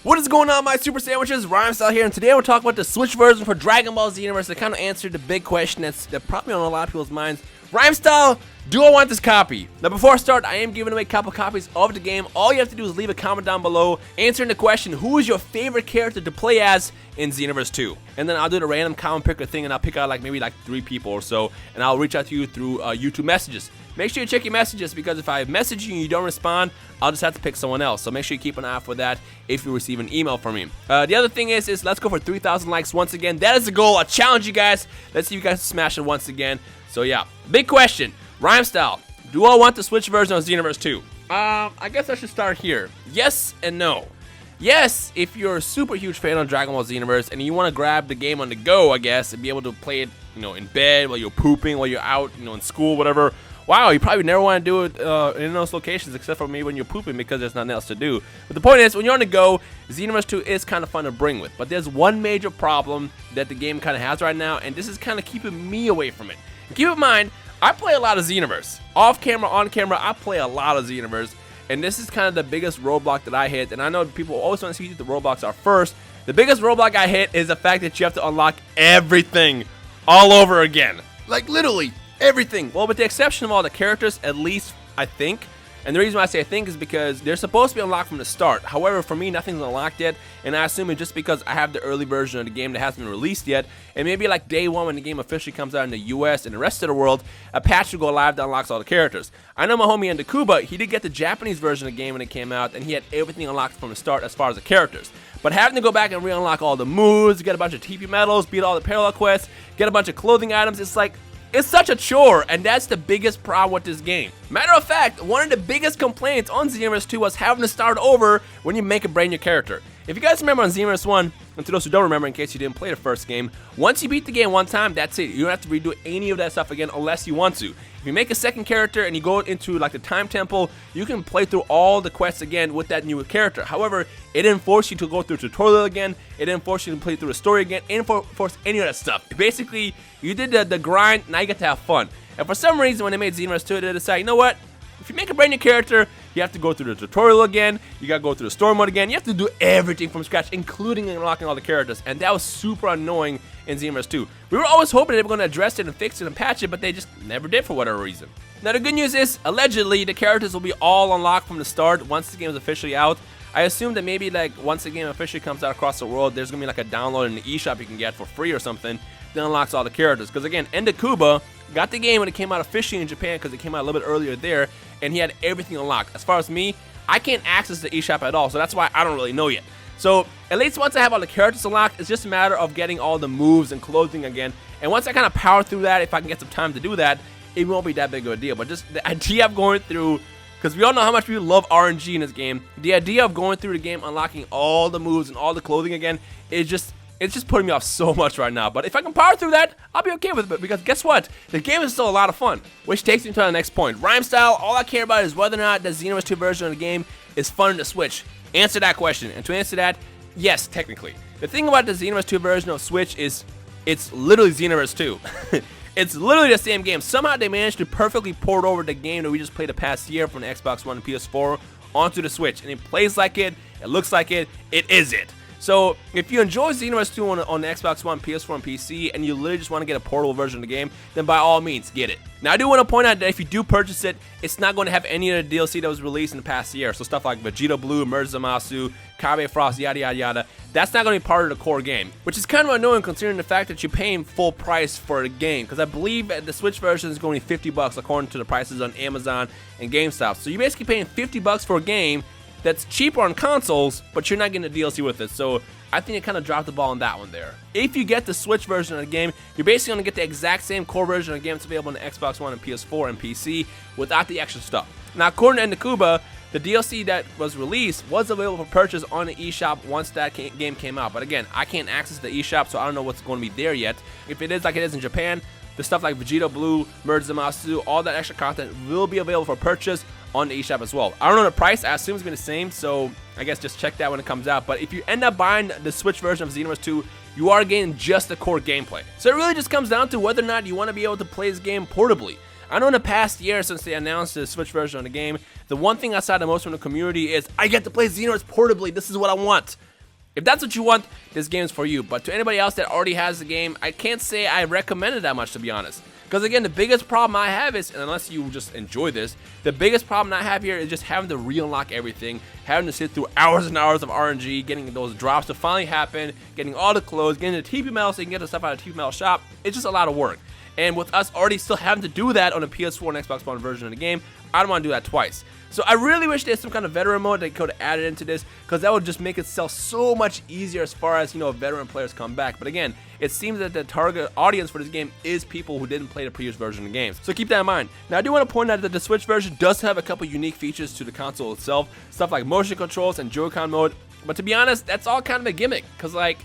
What is going on, my super sandwiches? Rhymestyle here, and today we're talking about the Switch version for Dragon Ball Xenoverse that kind of answered the big question that's probably on a lot of people's minds. Rhymestyle, do I want this copy? Now, before I start, I am giving away a couple copies of the game. All you have to do is leave a comment down below answering the question, who is your favorite character to play as in Xenoverse 2? And then I'll do the random comment picker thing, and I'll pick out maybe 3 people or so, and I'll reach out to you through YouTube messages. Make sure you check your messages, because if I message you and you don't respond, I'll just have to pick someone else. So make sure you keep an eye out for that if you receive an email from me. The other thing is let's go for 3,000 likes once again. That is the goal. I challenge you guys. Let's see if you guys smash it once again. So yeah, big question. Rhymestyle, do I want the Switch version of Xenoverse 2? I guess I should start here. Yes and no. Yes, if you're a super huge fan of Dragon Ball Xenoverse and you want to grab the game on the go, I guess, and be able to play it, in bed, while you're pooping, while you're out, in school, whatever. Wow, you probably never want to do it in those locations, except for maybe when you're pooping, because there's nothing else to do. But the point is, when you're on the go, Xenoverse 2 is kind of fun to bring with. But there's one major problem that the game kind of has right now, and this is kind of keeping me away from it. And keep in mind, I play a lot of Xenoverse. Off camera, on camera, I play a lot of Xenoverse. And this is kind of the biggest roadblock that I hit. And I know people always want to see what the roadblocks are first. The biggest roadblock I hit is the fact that you have to unlock everything all over again. Like, literally everything. Well, with the exception of all the characters, at least, I think. And the reason why I say I think is because they're supposed to be unlocked from the start. However, for me, nothing's unlocked yet. And I assume it's just because I have the early version of the game that hasn't been released yet. And maybe like day one when the game officially comes out in the US and the rest of the world, a patch will go live that unlocks all the characters. I know my homie Escoppo, he did get the Japanese version of the game when it came out, and he had everything unlocked from the start as far as the characters. But having to go back and re-unlock all the moves, get a bunch of TP medals, beat all the parallel quests, get a bunch of clothing items, it's such a chore, and that's the biggest problem with this game. Matter of fact, one of the biggest complaints on Xenoverse 2 was having to start over when you make a brand new character. If you guys remember on Xenoverse 1, and to those who don't remember in case you didn't play the first game, once you beat the game one time, that's it. You don't have to redo any of that stuff again unless you want to. If you make a second character and you go into the time temple, you can play through all the quests again with that new character. However, it didn't force you to go through a tutorial again. It didn't force you to play through the story again. It didn't force any of that stuff. Basically, you did the grind, now you get to have fun. And for some reason, when they made Xenoverse 2, they decided, you know what? If you make a brand new character, you have to go through the tutorial again, you gotta go through the story mode again, you have to do everything from scratch, including unlocking all the characters, and that was super annoying in Xenoverse 2. We were always hoping they were gonna address it and fix it and patch it, but they just never did for whatever reason. Now the good news is, allegedly, the characters will be all unlocked from the start once the game is officially out. I assume that maybe once the game officially comes out across the world, there's gonna be a download in the eShop you can get for free or something that unlocks all the characters. Because again, Escoppo got the game when it came out officially in Japan, because it came out a little bit earlier there, and he had everything unlocked. As far as me, I can't access the eShop at all, so that's why I don't really know yet. So at least once I have all the characters unlocked, it's just a matter of getting all the moves and clothing again. And once I kind of power through that, if I can get some time to do that, it won't be that big of a deal. But just the idea of going through, because we all know how much people love RNG in this game, the idea of going through the game, unlocking all the moves and all the clothing again, it's just putting me off so much right now. But if I can power through that, I'll be okay with it, because guess what? The game is still a lot of fun. Which takes me to the next point. Rhymestyle, all I care about is whether or not the Xenoverse 2 version of the game is fun to Switch. Answer that question. And to answer that, yes, technically. The thing about the Xenoverse 2 version of Switch is it's literally Xenoverse 2. It's literally the same game. Somehow they managed to perfectly port over the game that we just played the past year from the Xbox One and PS4 onto the Switch. And it plays like it looks like it is it. So, if you enjoy Xenoverse 2 on the Xbox One, PS4, and PC, and you literally just want to get a portable version of the game, then by all means, get it. Now, I do want to point out that if you do purchase it, it's not going to have any of the DLC that was released in the past year. So, stuff like Vegeta Blue, Merge Zamasu, Kabe Frost, yada yada yada. That's not going to be part of the core game, which is kind of annoying considering the fact that you're paying full price for the game. Because I believe the Switch version is going to be $50 according to the prices on Amazon and GameStop. So, you're basically paying $50 for a game that's cheaper on consoles, but you're not getting the DLC with it. So I think it kind of dropped the ball on that one there. If you get the Switch version of the game, you're basically going to get the exact same core version of the game that's available on the Xbox One and PS4 and PC without the extra stuff. Now, according to Escoppo, the DLC that was released was available for purchase on the eShop once that game came out. But again, I can't access the eShop, so I don't know what's going to be there yet. If it is like it is in Japan, the stuff like Vegeta Blue, Merge Zamasu, all that extra content will be available for purchase on the eShop as well. I don't know the price. I assume it's going to be the same, so I guess just check that when it comes out. But if you end up buying the Switch version of Xenoverse 2, you are getting just the core gameplay. So it really just comes down to whether or not you want to be able to play this game portably. I know in the past year since they announced the Switch version of the game, the one thing I saw the most from the community is, I get to play Xenoverse portably, this is what I want. If that's what you want, this game is for you. But to anybody else that already has the game, I can't say I recommend it that much, to be honest. Because again, the biggest problem I have is, and unless you just enjoy this, the biggest problem I have here is just having to re-unlock everything, having to sit through hours and hours of RNG, getting those drops to finally happen, getting all the clothes, getting the TP metal so you can get the stuff out of the TP metal shop. It's just a lot of work. And with us already still having to do that on the PS4 and Xbox One version of the game, I don't want to do that twice. So I really wish there's some kind of veteran mode that could have added into this, because that would just make itself so much easier as far as, you know, veteran players come back. But again, it seems that the target audience for this game is people who didn't play the previous version of the game. So keep that in mind. Now I do want to point out that the Switch version does have a couple unique features to the console itself, stuff like motion controls and Joy-Con mode. But to be honest, that's all kind of a gimmick, because like,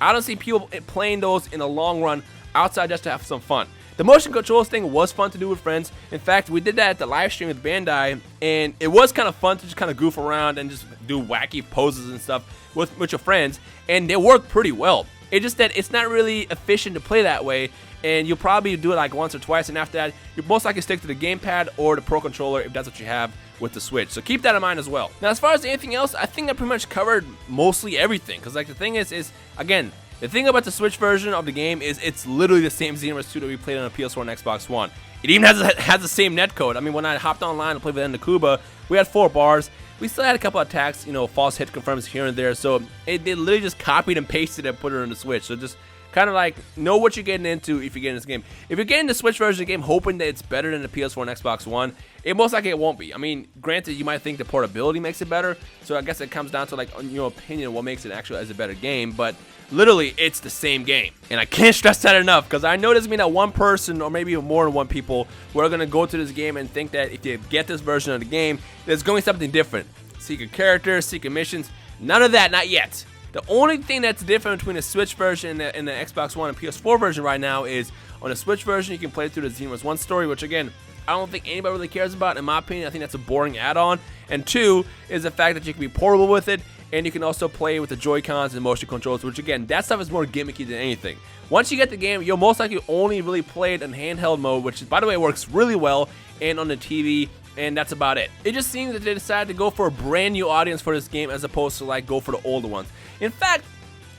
I don't see people playing those in the long run outside just to have some fun. The motion controls thing was fun to do with friends. In fact, we did that at the live stream with Bandai, and it was kind of fun to just kind of goof around and just do wacky poses and stuff with your friends, and they worked pretty well. It's just that it's not really efficient to play that way, and you'll probably do it like once or twice, and after that, you'll most likely stick to the gamepad or the Pro Controller if that's what you have with the Switch. So keep that in mind as well. Now, as far as anything else, I think I pretty much covered mostly everything, because like the thing is again, the thing about the Switch version of the game is it's literally the same Xenoverse 2 that we played on the PS4 and Xbox One. It even has the same netcode. I mean, when I hopped online to play with Endakuba, we had 4 bars. We still had a couple attacks, you know, false hit confirms here and there. So they literally just copied and pasted it and put it on the Switch. So just kind of like know what you're getting into if you get in this game. If you're getting the Switch version of the game hoping that it's better than the PS4 and Xbox One, it most likely it won't be. I mean, granted, you might think the portability makes it better. So I guess it comes down to like your opinion of what makes it actually as a better game. But literally, it's the same game. And I can't stress that enough, because I know there's going to be that one person, or maybe more than one people, who are going to go to this game and think that if you get this version of the game, there's going to be something different. Secret characters, secret missions, none of that, not yet. The only thing that's different between the Switch version and the Xbox One and PS4 version right now is, on the Switch version, you can play through the Xenoverse 1 story, which again, I don't think anybody really cares about. In my opinion, I think that's a boring add-on. And 2 is the fact that you can be portable with it, and you can also play with the Joy-Cons and motion controls, which again, that stuff is more gimmicky than anything. Once you get the game, you'll most likely only really play it in handheld mode, which by the way works really well, and on the TV, and that's about it. It just seems that they decided to go for a brand new audience for this game as opposed to like go for the older ones. In fact,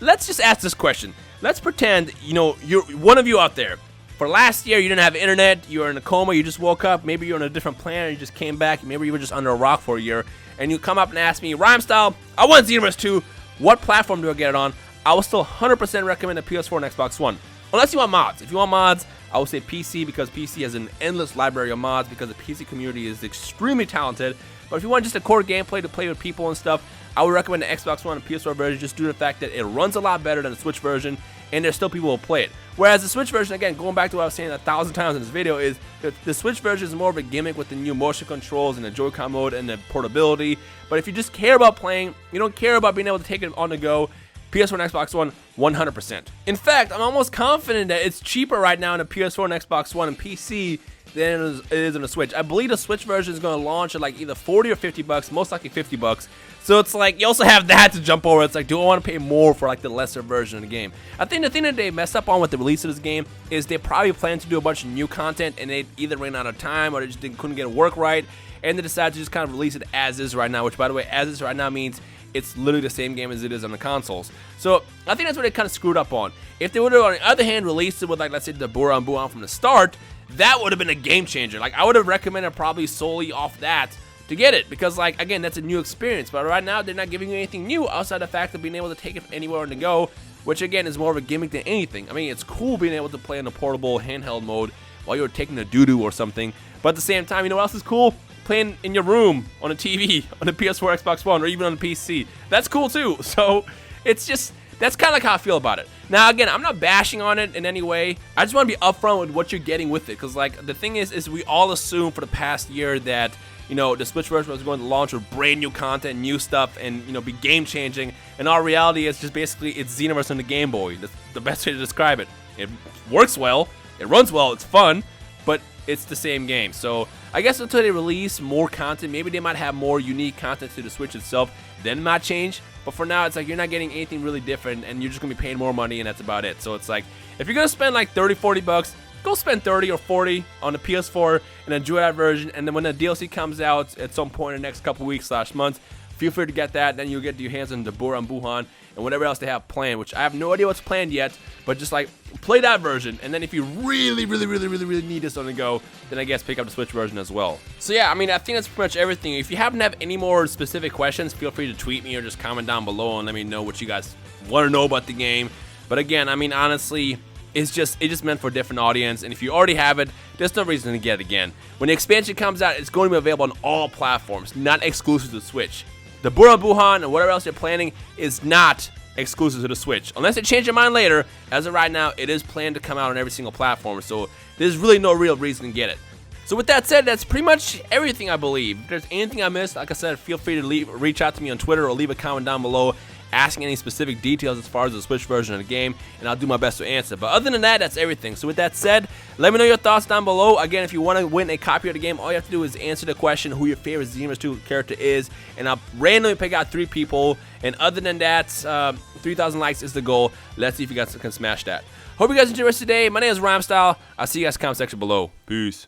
let's just ask this question. Let's pretend, you know, you're one of you out there. For last year, you didn't have internet, you were in a coma, you just woke up, maybe you're on a different planet, you just came back, maybe you were just under a rock for a year, and you come up and ask me, Rhymestyle, I want Xenoverse 2, what platform do I get it on? I will still 100% recommend the PS4 and Xbox One. Unless you want mods. If you want mods, I would say PC, because PC has an endless library of mods, because the PC community is extremely talented. But if you want just a core gameplay to play with people and stuff, I would recommend the Xbox One and PS4 version, just due to the fact that it runs a lot better than the Switch version, and there's still people who will play it. Whereas the Switch version, again, going back to what I was saying 1,000 times in this video, is the Switch version is more of a gimmick with the new motion controls and the Joy-Con mode and the portability. But if you just care about playing, you don't care about being able to take it on the go, PS4 and Xbox One, 100%. In fact, I'm almost confident that it's cheaper right now in the PS4 and Xbox One and PC than it is on the Switch. I believe the Switch version is going to launch at like either 40 or 50 bucks, most likely 50 bucks. So it's like, you also have that to jump over. It's like, do I want to pay more for like the lesser version of the game? I think the thing that they messed up on with the release of this game is they probably planned to do a bunch of new content, and they either ran out of time or they just couldn't get it work right, and they decided to just kind of release it as is right now, which by the way, as is right now means it's literally the same game as it is on the consoles. So I think that's what they kind of screwed up on. If they would have, on the other hand, released it with like, let's say, the Buran Buan from the start, that would have been a game changer. Like, I would have recommended probably solely off that to get it, because like, again, that's a new experience. But right now, they're not giving you anything new outside the fact of being able to take it anywhere on the go, which again is more of a gimmick than anything. I mean, it's cool being able to play in a portable handheld mode while you're taking a doo-doo or something, but at the same time, you know what else is cool? Playing in your room on a TV, on the PS4, Xbox One, or even on the PC. That's cool too. So it's just, that's kind of like how I feel about it. Now again, I'm not bashing on it in any way. I just want to be upfront with what you're getting with it, because like the thing is we all assume for the past year that, you know, the Switch version was going to launch with brand new content, new stuff, and, you know, be game changing. And our reality is just basically it's Xenoverse on the Game Boy. That's the best way to describe it. It works well, it runs well, it's fun, but it's the same game. So I guess until they release more content, maybe they might have more unique content to the Switch itself, then it might change. But for now, it's like you're not getting anything really different, and you're just going to be paying more money, and that's about it. So it's like, if you're going to spend like 30, 40 bucks, go spend 30 or 40 on the PS4 and enjoy that version. And then when the DLC comes out at some point in the next couple weeks / months, feel free to get that. Then you'll get your hands on Dabura and Buhan and whatever else they have planned, which I have no idea what's planned yet, but just like play that version. And then if you really need this on the go, then I guess pick up the Switch version as well. So yeah, I mean, I think that's pretty much everything. If you happen to have any more specific questions, feel free to tweet me or just comment down below and let me know what you guys want to know about the game. But again, I mean, honestly, it's just meant for a different audience, and if you already have it, there's no reason to get it again. When the expansion comes out, it's going to be available on all platforms, not exclusive to Switch. The Dabura Buhan and whatever else you're planning is not exclusive to the Switch. Unless they change your mind later, as of right now, it is planned to come out on every single platform, so there's really no real reason to get it. So with that said, that's pretty much everything I believe. If there's anything I missed, like I said, feel free to reach out to me on Twitter or leave a comment down below asking any specific details as far as the Switch version of the game, and I'll do my best to answer. But other than that, that's everything. So with that said, let me know your thoughts down below. Again, if you want to win a copy of the game, all you have to do is answer the question who your favorite Xenoverse 2 character is, and I'll randomly pick out 3 people. And other than that, 3,000 likes is the goal. Let's see if you guys can smash that. Hope you guys enjoyed the rest of the day. My name is Rhymestyle. I'll see you guys in the comment section below. Peace.